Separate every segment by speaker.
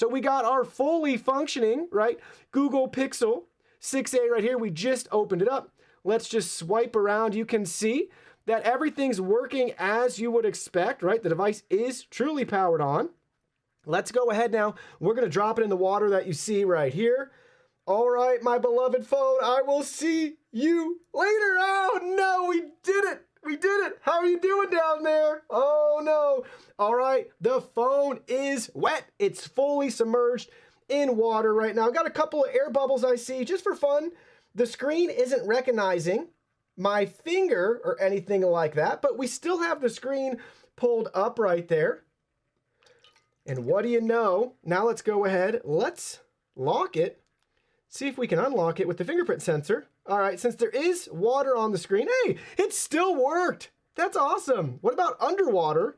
Speaker 1: So we got our fully functioning, right, Google Pixel 6a right here. We just opened it up. Let's just swipe around. You can see that everything's working as you would expect, right? The device is truly powered on. Let's go ahead now. We're going to drop it in the water that you see right here. All right, my beloved phone, I will see you later. Oh, no, we did it. We did it. How are you doing down there? Oh, no. All right, the phone is wet. It's fully submerged in water right now. I've got a couple of air bubbles I see just for fun. The screen isn't recognizing my finger or anything like that, but we still have the screen pulled up right there. And what do you know? Now let's go ahead. Let's lock it. See if we can unlock it with the fingerprint sensor. All right, since there is water on the screen, hey, it still worked. That's awesome. What about underwater?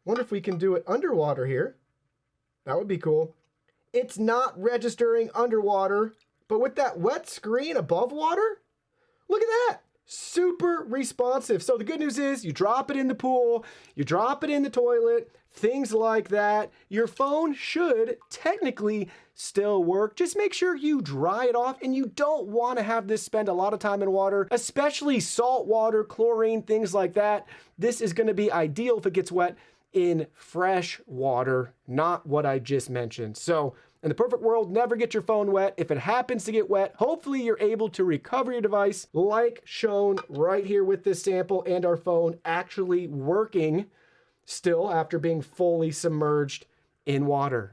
Speaker 1: Wonder if we can do it underwater here. That would be cool. It's not registering underwater, but with that wet screen above water, look at that. Super responsive. So the good news is you drop it in the pool, you drop it in the toilet, things like that. Your phone should technically still work. Just make sure you dry it off, and you don't want to have this spend a lot of time in water, especially salt water, chlorine, things like that. This is going to be ideal if it gets wet in fresh water, not what I just mentioned. So in the perfect world, never get your phone wet. If it happens to get wet, hopefully you're able to recover your device like shown right here with this sample and our phone actually working still after being fully submerged in water.